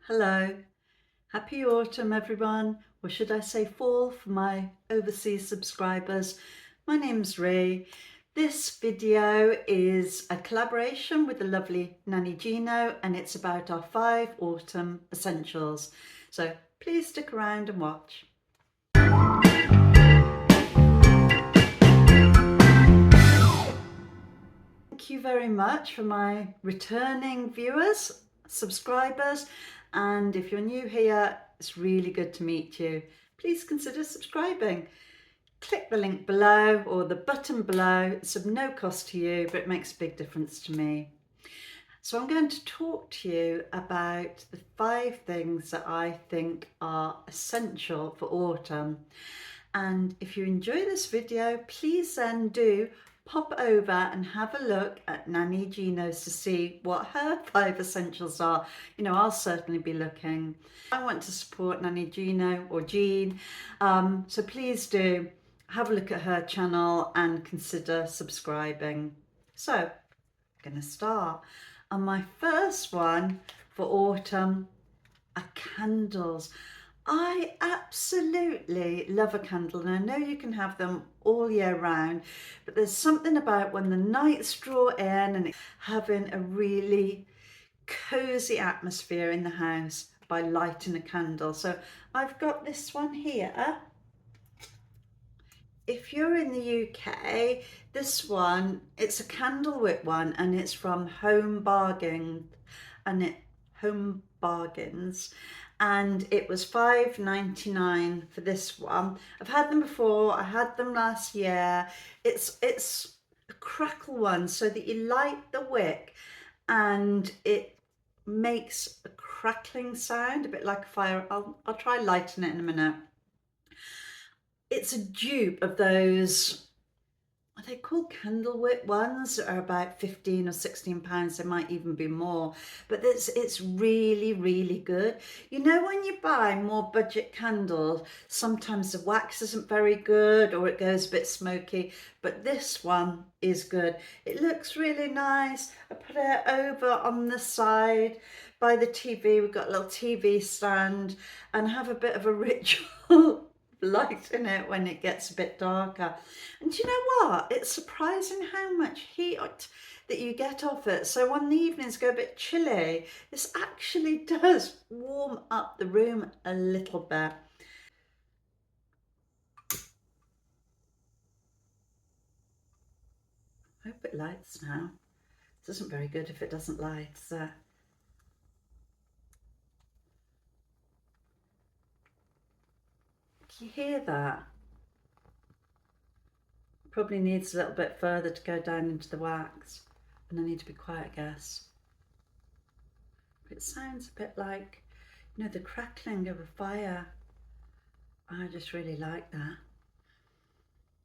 Hello, happy autumn everyone, or should I say fall for my overseas subscribers. My name's Rhi. This video is a collaboration with the lovely Nanny Gino and it's about our 5 autumn essentials. So please stick around and watch. Thank you very much for my returning viewers, subscribers, and if you're new here, it's really good to meet you. Please consider subscribing. Click the link below or the button below. It's of no cost to you, but it makes a big difference to me. So I'm going to talk to you about the 5 things that I think are essential for autumn. And if you enjoy this video, please then do pop over and have a look at Nanny Gino's to see what her 5 essentials are. You know, I'll certainly be looking. I want to support Nanny Gino or Jean, so please do have a look at her channel and consider subscribing. So I'm going to start. And my first one for autumn are candles. I absolutely love a candle, and I know you can have them all year round, but there's something about when the nights draw in and having a really cozy atmosphere in the house by lighting a candle. So I've got this one here. If you're in the UK, this one, it's a candlewick one and it's from Home Bargains and it was £5.99 for this one. I've had them before, I had them last year. It's a crackle one so that you light the wick and it makes a crackling sound, a bit like a fire. I'll try lighting it in a minute. It's a dupe of those, are they called candlewick ones, that are about 15 or 16 pounds. There might even be more, but it's really good. You know, when you buy more budget candles, sometimes the wax isn't very good or it goes a bit smoky, but this one is good. It looks really nice. I put it over on the side by the TV. We've got a little TV stand and have a bit of a ritual light in it when it gets a bit darker. And do you know what? It's surprising how much heat that you get off it. So when the evenings go a bit chilly, this actually does warm up the room a little bit. I hope it lights now. It isn't very good if it doesn't light. So can you hear that? Probably needs a little bit further to go down into the wax, and I need to be quiet, I guess. It sounds a bit like, you know, the crackling of a fire. I just really like that.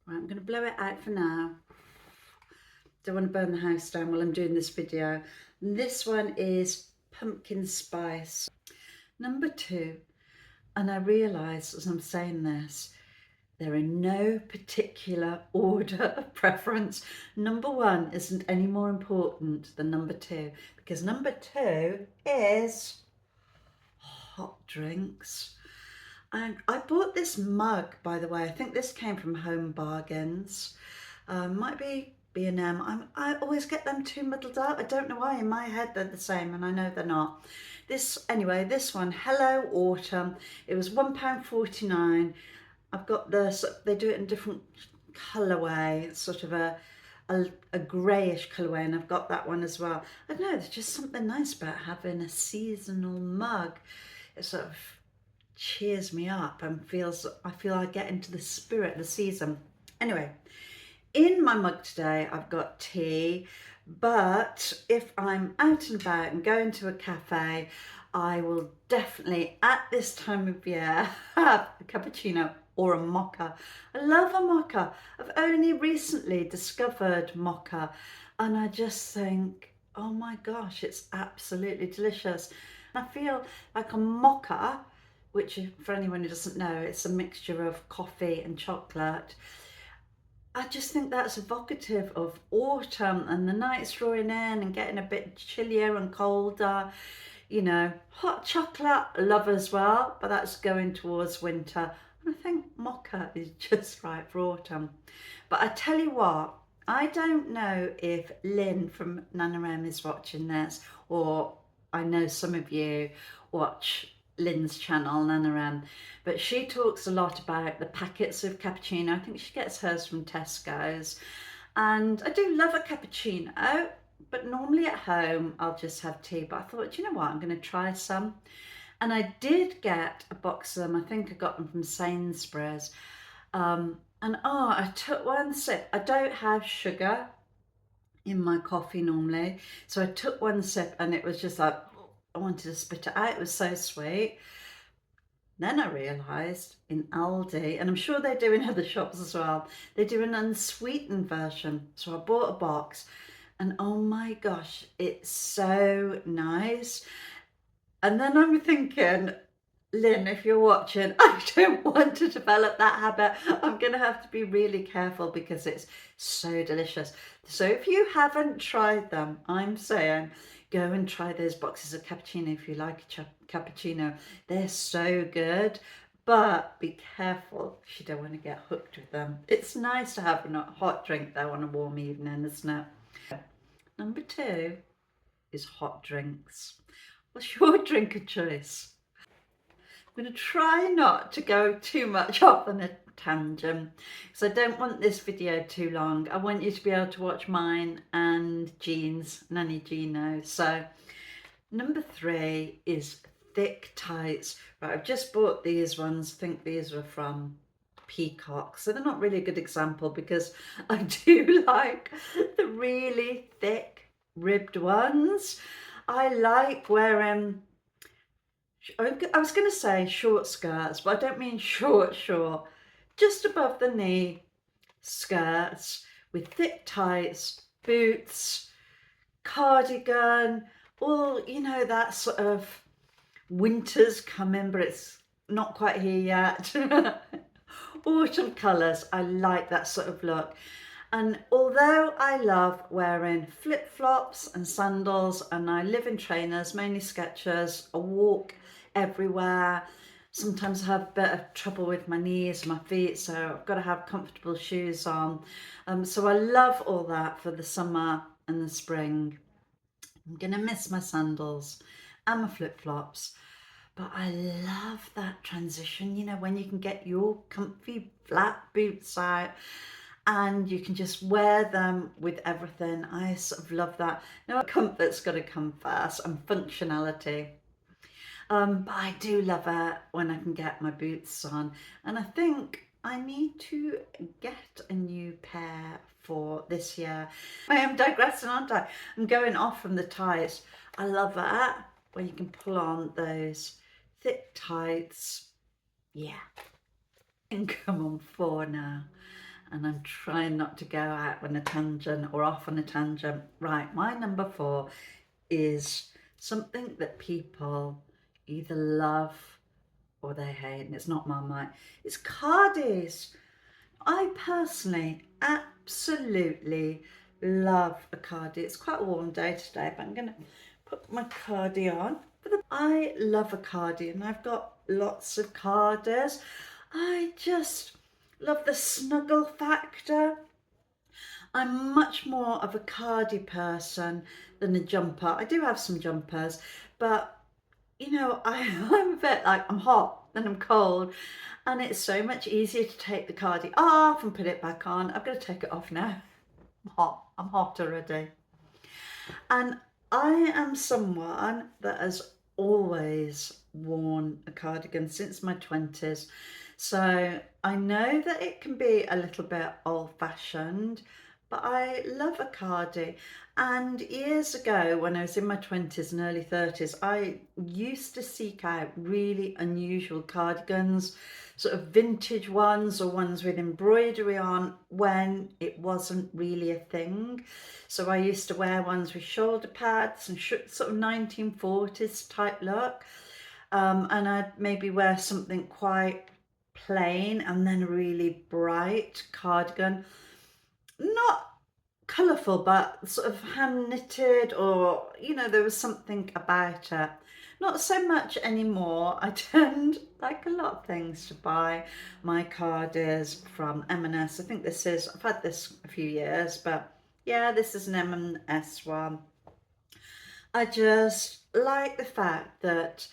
Right, I'm going to blow it out for now. Don't want to burn the house down while I'm doing this video. And this one is pumpkin spice. Number 2, and I realise as I'm saying this, they're in no particular order of preference. Number 1 isn't any more important than number 2, because number 2 is hot drinks. And I bought this mug, by the way. I think this came from Home Bargains. Might be B&M. I always get them two muddled up. I don't know why. In my head they're the same, and I know they're not. Anyway, this one, Hello Autumn. It was £1.49. I've got this, they do it in different colourway. It's sort of a greyish colourway, and I've got that one as well. I don't know, there's just something nice about having a seasonal mug. It sort of cheers me up and I feel I get into the spirit of the season. Anyway, in my mug today I've got tea, but if I'm out and about and going to a cafe, I will definitely at this time of year have a cappuccino or a mocha. I love a mocha. I've only recently discovered mocha and I just think, oh my gosh, it's absolutely delicious. And I feel like a mocha, which for anyone who doesn't know, it's a mixture of coffee and chocolate. I just think that's evocative of autumn and the nights drawing in and getting a bit chillier and colder. You know, hot chocolate, I love as well, but that's going towards winter. And I think mocha is just right for autumn. But I tell you what, I don't know if Lynn from NaNoWriMo is watching this, or I know some of you watch Lynn's channel, NaNoWriMo, but she talks a lot about the packets of cappuccino. I think she gets hers from Tesco's. And I do love a cappuccino, but normally at home I'll just have tea. But I thought, you know what, I'm going to try some. And I did get a box of them. I think I got them from Sainsbury's. And oh, I took one sip. I don't have sugar in my coffee normally. So I took one sip and it was just like, I wanted to spit it out. It was so sweet. Then I realised in Aldi, and I'm sure they do in other shops as well, they do an unsweetened version. So I bought a box and oh my gosh, it's so nice. And then I'm thinking, Lynn, if you're watching, I don't want to develop that habit. I'm going to have to be really careful because it's so delicious. So if you haven't tried them, I'm saying go and try those boxes of cappuccino if you like a cappuccino. They're so good, but be careful if you don't want to get hooked with them. It's nice to have a hot drink though on a warm evening, isn't it? Number 2 is hot drinks. What's your drink of choice? I'm going to try not to go too much off on a tangent because I don't want this video too long. I want you to be able to watch mine and Jean's, Nanny Gino. So number 3 is thick tights. Right, I've just bought these ones. I think these were from Peacock, so they're not really a good example because I do like the really thick ribbed ones. I like wearing, I was going to say short skirts, but I don't mean short, just above the knee skirts with thick tights, boots, cardigan, all, you know, that sort of winter's coming, but it's not quite here yet. Autumn colours, I like that sort of look. And although I love wearing flip-flops and sandals, and I live in trainers, mainly Skechers, I walk everywhere. Sometimes I have a bit of trouble with my knees, my feet, so I've got to have comfortable shoes on. So I love all that for the summer and the spring. I'm gonna miss my sandals and my flip-flops, but I love that transition, you know, when you can get your comfy flat boots out and you can just wear them with everything. I sort of love that. Now, comfort's got to come first and functionality. But I do love it when I can get my boots on. And I think I need to get a new pair for this year. I am digressing, aren't I? I'm going off from the tights. I love that when you can pull on those thick tights. Yeah. And come on 4 now. And I'm trying not to go out on a tangent or off on a tangent. Right, my number 4 is something that people either love or they hate, and it's not Marmite. It's cardies. I personally absolutely love a cardie. It's quite a warm day today, but I'm going to put my cardie on. I love a cardie, and I've got lots of cardies. I just love the snuggle factor. I'm much more of a cardie person than a jumper. I do have some jumpers, but you know, I'm a bit like, I'm hot, then I'm cold, and it's so much easier to take the cardie off and put it back on. I've got to take it off now. I'm hot already. And I am someone that has always worn a cardigan since my 20s. So I know that it can be a little bit old-fashioned, but I love a cardie. And years ago, when I was in my 20s and early 30s, I used to seek out really unusual cardigans, sort of vintage ones or ones with embroidery on, when it wasn't really a thing. So I used to wear ones with shoulder pads and sort of 1940s type look. And I'd maybe wear something quite plain and then a really bright cardigan. Not colourful, but sort of hand knitted, or, you know, there was something about it. Not so much anymore. I tend, like a lot of things, to buy my cardies from M&S. I think this is, I've had this a few years, but yeah, this is an M&S one. I just like the fact that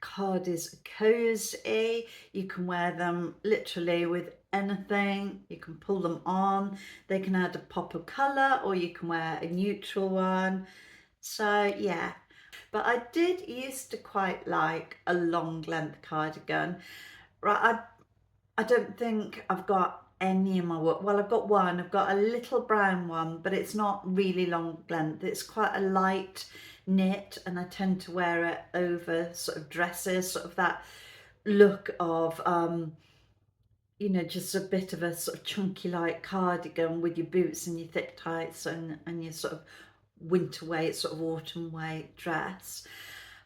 cardies are cozy. You can wear them literally with anything. You can pull them on. They can add a pop of colour, or you can wear a neutral one. So yeah, but I did used to quite like a long length cardigan. Right, I don't think I've got any in my work. Well, I've got one. I've got a little brown one, but it's not really long length. It's quite a light knit, and I tend to wear it over sort of dresses, sort of that look of you know, just a bit of a sort of chunky light cardigan with your boots and your thick tights and your sort of winter weight, sort of autumn weight dress.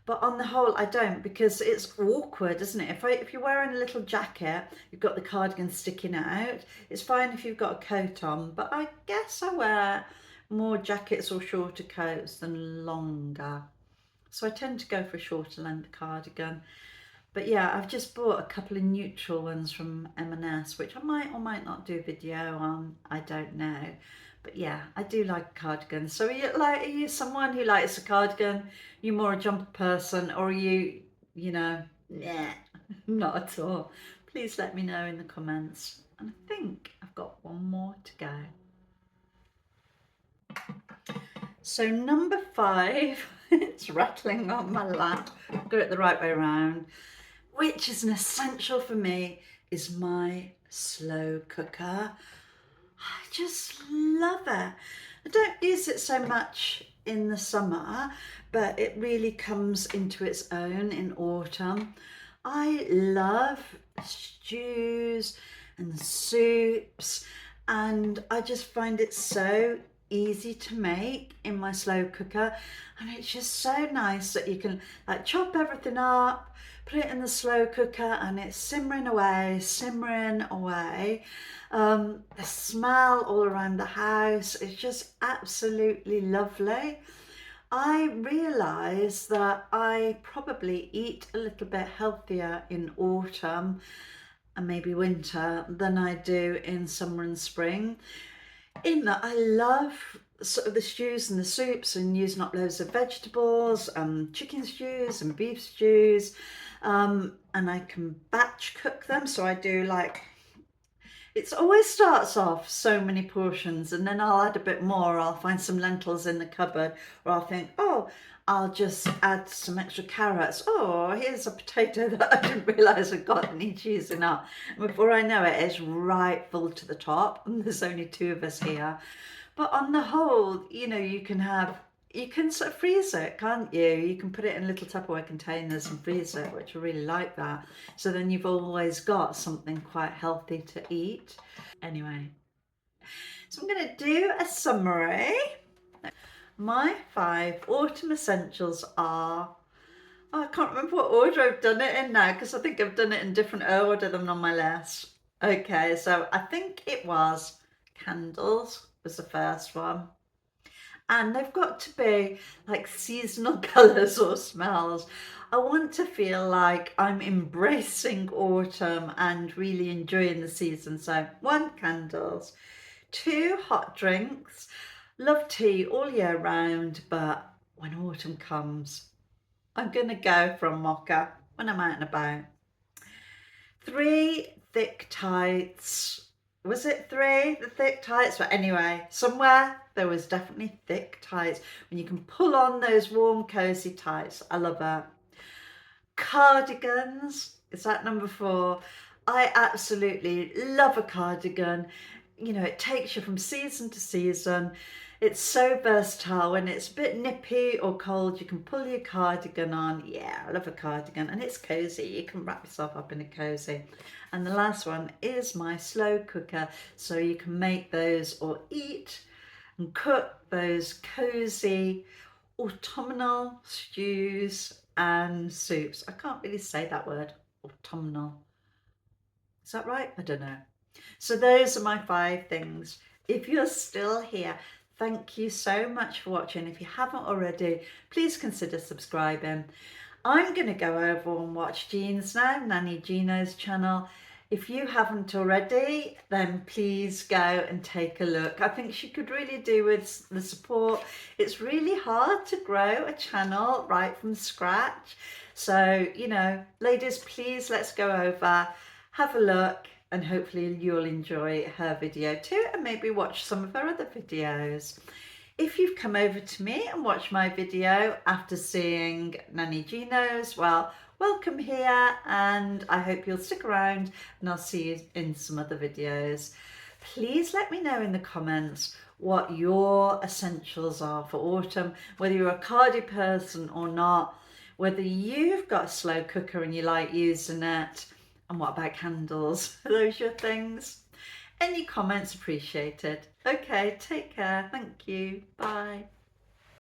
But on the whole, I don't, because it's awkward, isn't it? If you're wearing a little jacket, you've got the cardigan sticking out. It's fine if you've got a coat on, but I guess I wear more jackets or shorter coats than longer. So I tend to go for a shorter length cardigan. But yeah, I've just bought a couple of neutral ones from M&S, which I might or might not do a video on. I don't know. But yeah, I do like cardigans. So are you someone who likes a cardigan? You more a jumper person, or are you know, nah, not at all? Please let me know in the comments. And I think I've got one more to go. So number 5, it's rattling on my lap. Got it the right way around. Which is an essential for me, is my slow cooker. I just love it. I don't use it so much in the summer, but it really comes into its own in autumn. I love stews and soups, and I just find it so easy to make in my slow cooker, and it's just so nice that you can like chop everything up, put it in the slow cooker, and it's simmering away, simmering away. The smell all around the house is just absolutely lovely. I realise that I probably eat a little bit healthier in autumn and maybe winter than I do in summer and spring, in that I love sort of the stews and the soups and using up loads of vegetables, chicken stews and beef stews, and I can batch cook them. So I do like, it always starts off so many portions, and then I'll add a bit more. I'll find some lentils in the cupboard, or I'll think, oh, I'll just add some extra carrots. Oh, here's a potato that I didn't realise I'd got and need using up. And before I know it, it's right full to the top, and there's only 2 of us here. But on the whole, you know, you can sort of freeze it, can't you? You can put it in little Tupperware containers and freeze it, which I really like that. So then you've always got something quite healthy to eat. Anyway, so I'm going to do a summary. My 5 autumn essentials are, oh, I can't remember what order I've done it in now, because I think I've done it in different order than on my list. Okay, so I think it was candles was the first one. And they've got to be like seasonal colours or smells. I want to feel like I'm embracing autumn and really enjoying the season. So 1, candles. 2, hot drinks. Love tea all year round, but when autumn comes, I'm going to go for a mocha when I'm out and about. 3, thick tights. Was it 3, the thick tights? But anyway, somewhere there was definitely thick tights. When you can pull on those warm, cozy tights. I love that. Cardigans, is that number 4? I absolutely love a cardigan. You know, it takes you from season to season. It's so versatile. When it's a bit nippy or cold, you can pull your cardigan on. Yeah, I love a cardigan, and it's cozy. You can wrap yourself up in a cozy. And the last one is my slow cooker, so you can make those or eat and cook those cozy autumnal stews and soups. I can't really say that word, autumnal. Is that right? I don't know. So those are my 5 things. If you're still here, Thank you so much for watching. If you haven't already, please consider subscribing. I'm going to go over and watch Jean's now, Nanny Gino's channel. If you haven't already, then please go and take a look. I think she could really do with the support. It's really hard to grow a channel right from scratch. So, you know, ladies, please let's go over, have a look, and hopefully you'll enjoy her video too, and maybe watch some of her other videos. If you've come over to me and watched my video after seeing Nanny Gino's, well, welcome here, and I hope you'll stick around and I'll see you in some other videos. Please let me know in the comments what your essentials are for autumn, whether you're a cardi person or not, whether you've got a slow cooker and you like using it, and what about candles? Are those your things? Any comments appreciated. Okay, take care. Thank you. Bye.